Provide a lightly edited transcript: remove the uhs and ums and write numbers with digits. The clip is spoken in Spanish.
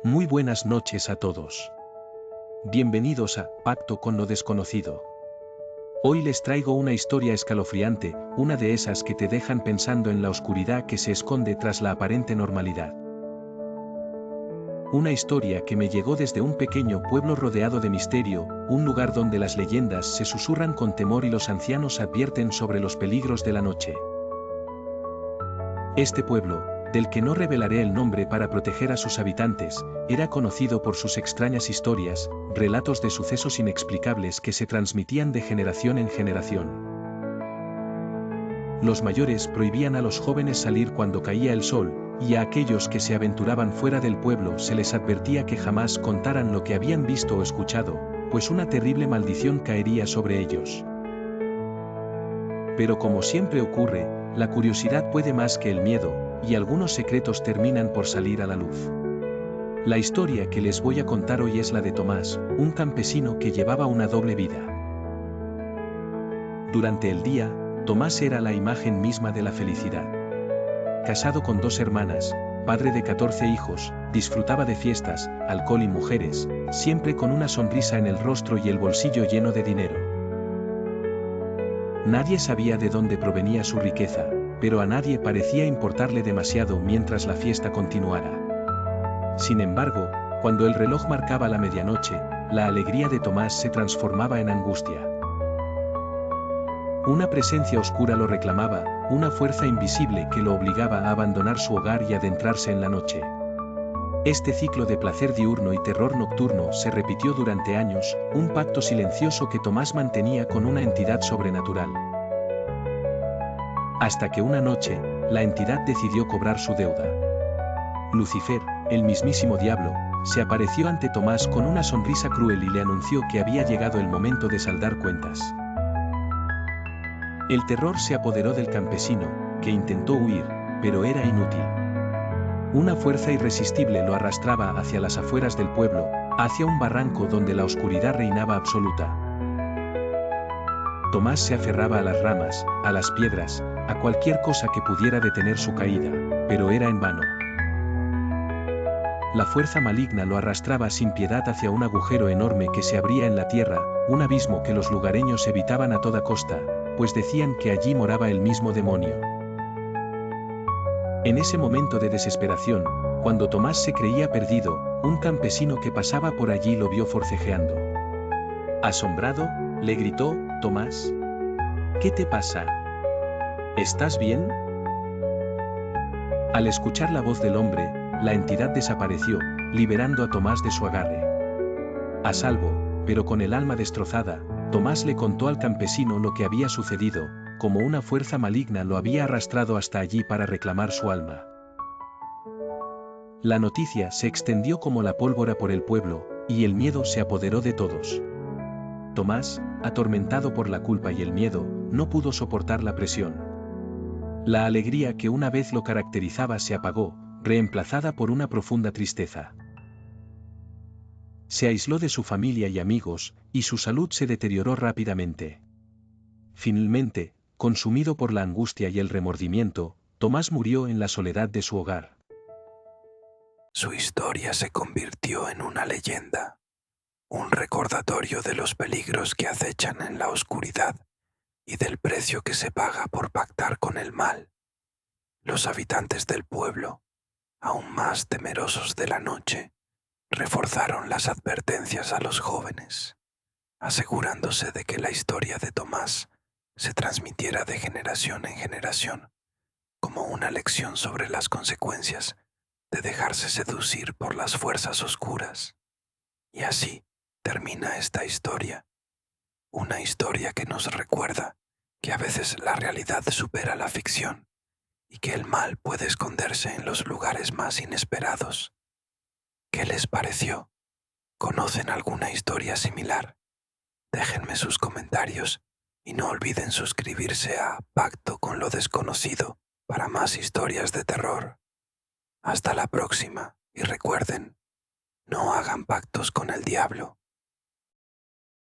Muy buenas noches a todos. Bienvenidos a Pacto con lo desconocido. Hoy les traigo una historia escalofriante, una de esas que te dejan pensando en la oscuridad que se esconde tras la aparente normalidad. Una historia que me llegó desde un pequeño pueblo rodeado de misterio, un lugar donde las leyendas se susurran con temor y los ancianos advierten sobre los peligros de la noche. Este pueblo, del que no revelaré el nombre para proteger a sus habitantes, era conocido por sus extrañas historias, relatos de sucesos inexplicables que se transmitían de generación en generación. Los mayores prohibían a los jóvenes salir cuando caía el sol, y a aquellos que se aventuraban fuera del pueblo se les advertía que jamás contaran lo que habían visto o escuchado, pues una terrible maldición caería sobre ellos. Pero como siempre ocurre, la curiosidad puede más que el miedo, y algunos secretos terminan por salir a la luz. La historia que les voy a contar hoy es la de Tomás, un campesino que llevaba una doble vida. Durante el día, Tomás era la imagen misma de la felicidad. Casado con 2 hermanas, padre de 14 hijos, disfrutaba de fiestas, alcohol y mujeres, siempre con una sonrisa en el rostro y el bolsillo lleno de dinero. Nadie sabía de dónde provenía su riqueza, pero a nadie parecía importarle demasiado mientras la fiesta continuara. Sin embargo, cuando el reloj marcaba la medianoche, la alegría de Tomás se transformaba en angustia. Una presencia oscura lo reclamaba, una fuerza invisible que lo obligaba a abandonar su hogar y adentrarse en la noche. Este ciclo de placer diurno y terror nocturno se repitió durante años, un pacto silencioso que Tomás mantenía con una entidad sobrenatural. Hasta que una noche, la entidad decidió cobrar su deuda. Lucifer, el mismísimo diablo, se apareció ante Tomás con una sonrisa cruel y le anunció que había llegado el momento de saldar cuentas. El terror se apoderó del campesino, que intentó huir, pero era inútil. Una fuerza irresistible lo arrastraba hacia las afueras del pueblo, hacia un barranco donde la oscuridad reinaba absoluta. Tomás se aferraba a las ramas, a las piedras, a cualquier cosa que pudiera detener su caída, pero era en vano. La fuerza maligna lo arrastraba sin piedad hacia un agujero enorme que se abría en la tierra, un abismo que los lugareños evitaban a toda costa, pues decían que allí moraba el mismo demonio. En ese momento de desesperación, cuando Tomás se creía perdido, un campesino que pasaba por allí lo vio forcejeando. Asombrado, le gritó: «Tomás, ¿qué te pasa? ¿Estás bien?». Al escuchar la voz del hombre, la entidad desapareció, liberando a Tomás de su agarre. A salvo, pero con el alma destrozada, Tomás le contó al campesino lo que había sucedido, como una fuerza maligna lo había arrastrado hasta allí para reclamar su alma. La noticia se extendió como la pólvora por el pueblo, y el miedo se apoderó de todos. Tomás, atormentado por la culpa y el miedo, no pudo soportar la presión. La alegría que una vez lo caracterizaba se apagó, reemplazada por una profunda tristeza. Se aisló de su familia y amigos, y su salud se deterioró rápidamente. Finalmente, consumido por la angustia y el remordimiento, Tomás murió en la soledad de su hogar. Su historia se convirtió en una leyenda, un recordatorio de los peligros que acechan en la oscuridad y del precio que se paga por pactar con el mal. Los habitantes del pueblo, aún más temerosos de la noche, reforzaron las advertencias a los jóvenes, asegurándose de que la historia de Tomás se transmitiera de generación en generación, como una lección sobre las consecuencias de dejarse seducir por las fuerzas oscuras. Y así termina esta historia, una historia que nos recuerda que a veces la realidad supera la ficción y que el mal puede esconderse en los lugares más inesperados. ¿Qué les pareció? ¿Conocen alguna historia similar? Déjenme sus comentarios y no olviden suscribirse a Pacto con lo Desconocido para más historias de terror. Hasta la próxima y recuerden, no hagan pactos con el diablo.